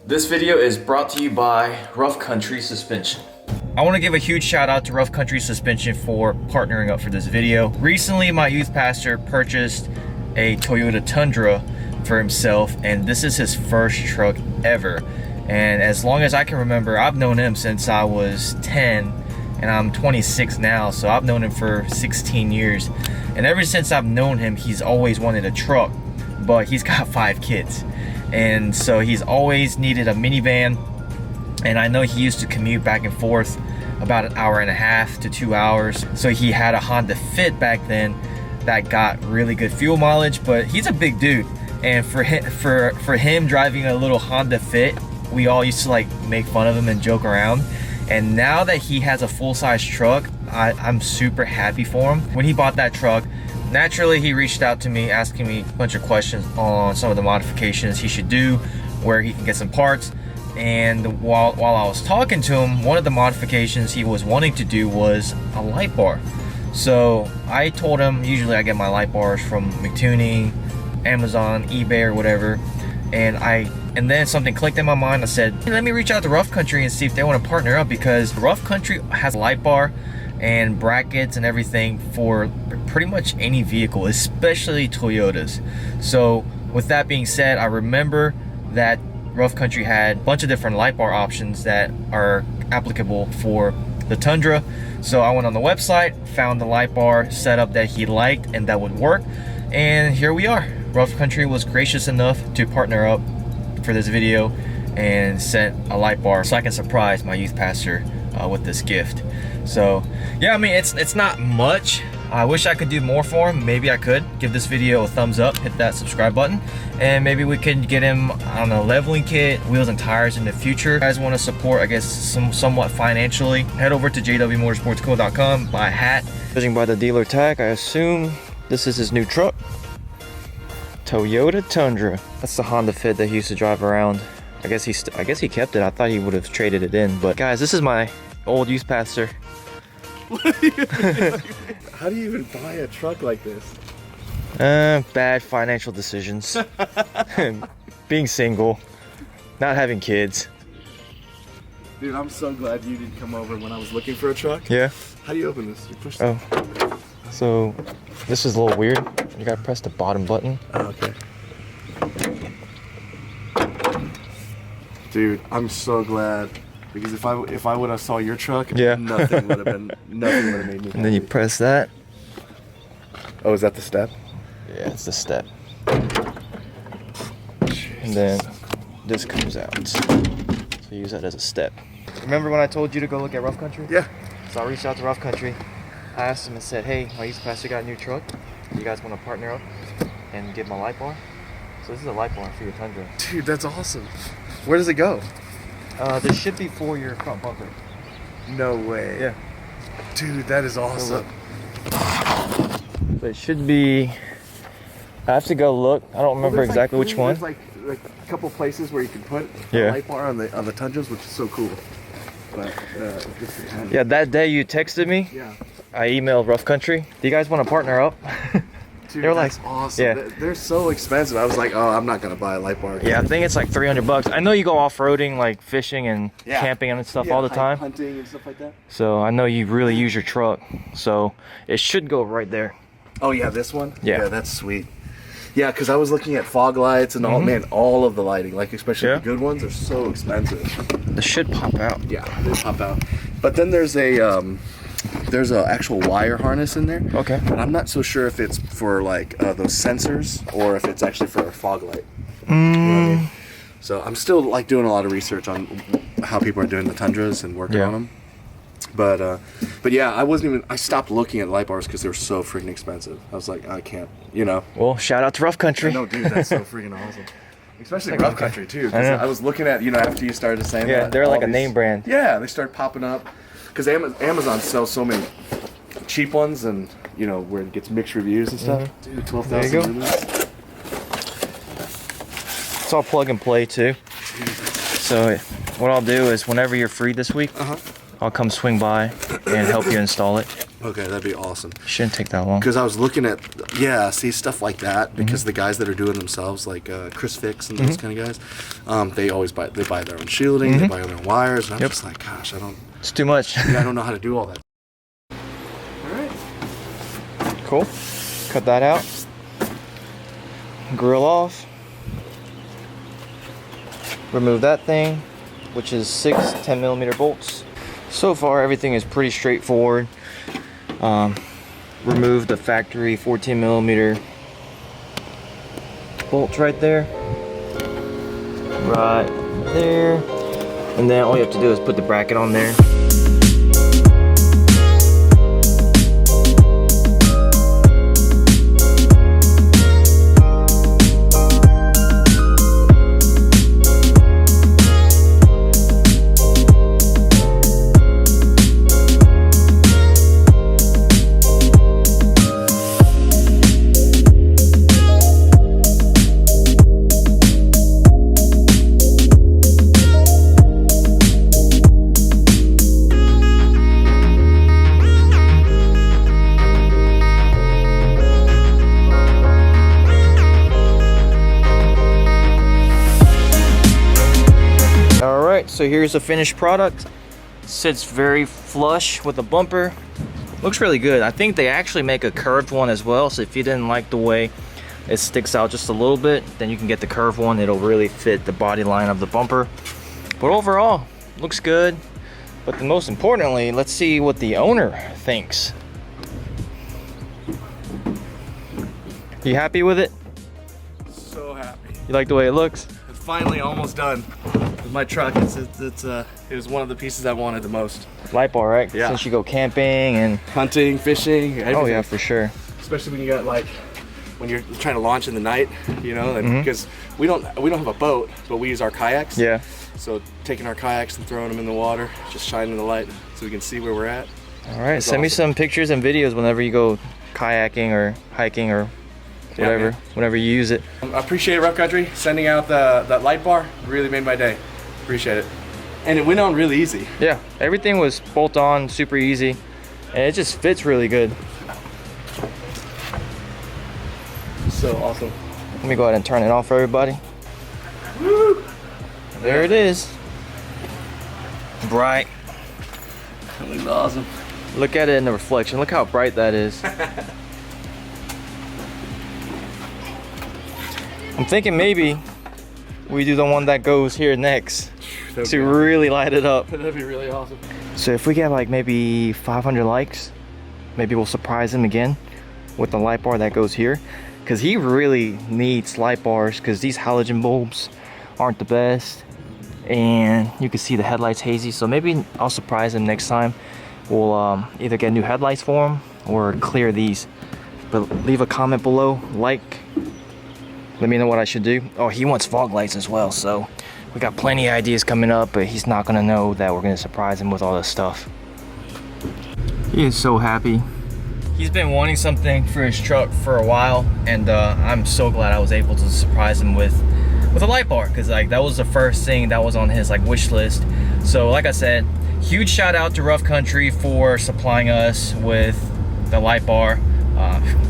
This video is brought to you by Rough Country Suspension. I want to give a huge shout out to Rough Country Suspension for partnering up for this video. Recently, my youth pastor purchased a Toyota Tundra for himself, and this is his first truck ever. And as long as I can remember, I've known him since I was 10, and I'm 26 now, so I've known him for 16 years. And ever since I've known him, he's always wanted a truck, but he's got 5 kids. And so he's always needed a minivan. And I know he used to commute back and forth about an hour and a half to 2 hours. So he had a Honda Fit back then that got really good fuel mileage, but he's a big dude. And for him driving a little Honda Fit, we all used to like make fun of him and joke around. And now that he has a full-size truck, I'm super happy for him. When he bought that truck, naturally he reached out to me asking me a bunch of questions on some of the modifications he should do, where he can get some parts. And while I was talking to him, one of the modifications he was wanting to do was a light bar. So I told him, usually I get my light bars from Mictuning, Amazon, eBay, or whatever. And then something clicked in my mind. I said, hey, let me reach out to Rough Country and see if they want to partner up, because Rough Country has a light bar and brackets and everything for pretty much any vehicle, especially Toyotas. So with that being said, I remember that Rough Country had a bunch of different light bar options that are applicable for the Tundra. So I went on the website, found the light bar setup that he liked and that would work, and here we are. Rough Country was gracious enough to partner up for this video and sent a light bar so I can surprise my youth pastor with this gift. So yeah, I mean, it's not much. I wish I could do more for him. Maybe I could give this video a thumbs up, hit that subscribe button, and maybe we can get him on a leveling kit, wheels and tires in the future. If you guys want to support, I guess, somewhat financially, head over to jwmotorsportsco.com, buy a hat. Judging by the dealer tag, I assume this is his new truck. Toyota Tundra. That's the Honda Fit that he used to drive around. I guess he kept it. I thought he would have traded it in. But guys, this is my old youth pastor. How do you even buy a truck like this? Bad financial decisions. Being single, not having kids. Dude, I'm so glad you didn't come over when I was looking for a truck. Yeah. How do you open this? You push Oh. So this is a little weird. You gotta press the bottom button. Oh, okay. Dude, I'm so glad, because if I would have saw your truck, yeah, nothing would have made me happy. And then you press that. Oh, is that the step? Yeah, it's the step. Jesus. And then this comes out. So use that as a step. Remember when I told you to go look at Rough Country? Yeah. So I reached out to Rough Country. I asked him and said, hey, my youth pastor got a new truck. You guys want to partner up and get my light bar? So this is a light bar for your Tundra. Dude, that's awesome. Where does it go? This should be for your front bumper. No way. Yeah. Dude, that is awesome. But it should be, I have to go look. I don't remember exactly which one. There's like a couple places where you can put Yeah. a light bar on the Tundras, which is so cool. But yeah, that day you texted me. Yeah. I emailed Rough Country. Do you guys want to partner up? Dude, they were that's like, awesome. yeah. They're so expensive. I was like, oh, I'm not gonna buy a light bar. Yeah, I think it's like $300. I know you go off-roading, like fishing and camping and stuff all the time. Hunting and stuff like that. So I know you really use your truck. So it should go right there. Oh yeah, this one? Yeah. Yeah, that's sweet. Yeah, because I was looking at fog lights and all, man, all of the lighting, like especially the good ones, are so expensive. This should pop out. Yeah, they pop out. But then there's a actual wire harness in there. Okay. But I'm not so sure if it's for like those sensors or if it's actually for a fog light. You know what I mean? So I'm still like doing a lot of research on how people are doing the Tundras and working on them. But yeah, I stopped looking at light bars because they were so freaking expensive. I was like, I can't, you know. Well, shout out to Rough Country. No, dude, that's so freaking awesome. Especially like, Rough Country too. I was looking at, after you started saying that. Yeah, they're like a name brand. Yeah, they started popping up because Amazon sells so many cheap ones, and where it gets mixed reviews and stuff. Dude, 12,000 lumens. It's all plug and play too. So what I'll do is whenever you're free this week, I'll come swing by and help you install it. Okay, that'd be awesome. Shouldn't take that long. Because I was looking at, yeah, see stuff like that. Because the guys that are doing themselves, like Chris Fix and those kind of guys, they always buy their own shielding, they buy their own wires, and I'm just like, gosh, It's too much. I don't know how to do all that. All right. Cool. Cut that out. Grill off. Remove that thing, which is 6 10mm bolts. So far, everything is pretty straightforward. Remove the factory 14mm bolts right there. Right there. And then all you have to do is put the bracket on there. So here's the finished product. Sits very flush with the bumper. Looks really good. I think they actually make a curved one as well, so if you didn't like the way it sticks out just a little bit, then you can get the curved one. It'll really fit the body line of the bumper. But overall, looks good. But the most importantly, let's see what the owner thinks. You happy with it? So happy. You like the way it looks? It's finally almost done. With my truck, it was one of the pieces I wanted the most. Light bar, right? Yeah. Since you go camping and hunting, fishing, everything. Oh yeah, for sure. Especially when you got like when you're trying to launch in the night, you know, and because we don't have a boat, but we use our kayaks. Yeah. So taking our kayaks and throwing them in the water, just shining the light so we can see where we're at. All right, send me some pictures and videos whenever you go kayaking or hiking or whatever, whenever you use it. I appreciate Rough Country sending out that light bar. Really made my day. Appreciate it. And it went on really easy. Yeah, everything was bolt on, super easy, and it just fits really good. So awesome. Let me go ahead and turn it off for everybody. Woo! There it is. Bright. That looks awesome. Look at it in the reflection. Look how bright that is. I'm thinking maybe we do the one that goes here next to really light it up. That'd be really awesome. So if we get like maybe 500 likes, maybe we'll surprise him again with the light bar that goes here, because he really needs light bars because these halogen bulbs aren't the best and you can see the headlights hazy. So maybe I'll surprise him next time. We'll either get new headlights for him or clear these. But leave a comment below, like, let me know what I should do. Oh, he wants fog lights as well, so we got plenty of ideas coming up, but he's not gonna know that we're gonna surprise him with all this stuff. He is so happy. He's been wanting something for his truck for a while, and I'm so glad I was able to surprise him with a light bar, because like that was the first thing that was on his like wish list. So like I said, huge shout out to Rough Country for supplying us with the light bar.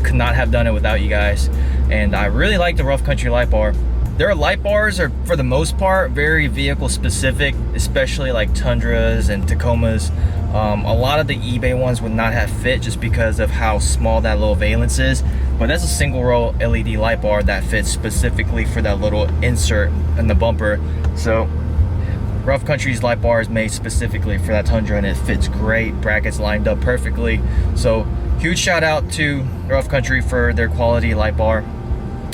Could not have done it without you guys, and I really like the Rough Country light bar. Their light bars are, for the most part, very vehicle specific, especially like Tundras and Tacomas. A lot of the eBay ones would not have fit just because of how small that little valence is, but that's a single row LED light bar that fits specifically for that little insert in the bumper. So Rough Country's light bar is made specifically for that Tundra, and it fits great. Brackets lined up perfectly. So huge shout out to Rough Country for their quality light bar.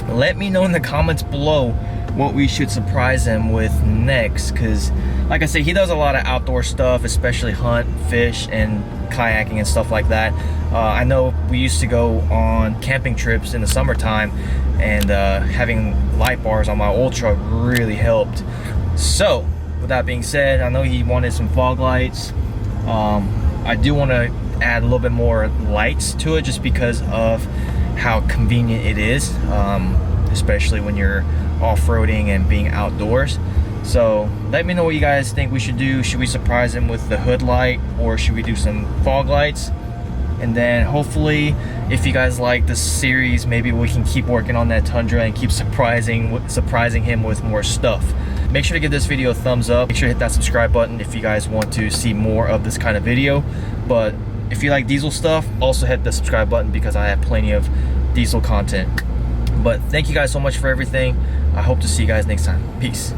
Let me know in the comments below what we should surprise him with next, because like I said, he does a lot of outdoor stuff, especially hunt, fish, and kayaking and stuff like that. I know we used to go on camping trips in the summertime, and having light bars on my old truck really helped. So with that being said, I know he wanted some fog lights. I do want to add a little bit more lights to it just because of how convenient it is, especially when you're off-roading and being outdoors. So let me know what you guys think we should do. Should we surprise him with the hood light, or should we do some fog lights? And then hopefully, if you guys like this series, maybe we can keep working on that Tundra and keep surprising him with more stuff. Make sure to give this video a thumbs up. Make sure to hit that subscribe button if you guys want to see more of this kind of video. But if you like diesel stuff, also hit the subscribe button because I have plenty of diesel content. But thank you guys so much for everything. I hope to see you guys next time. Peace.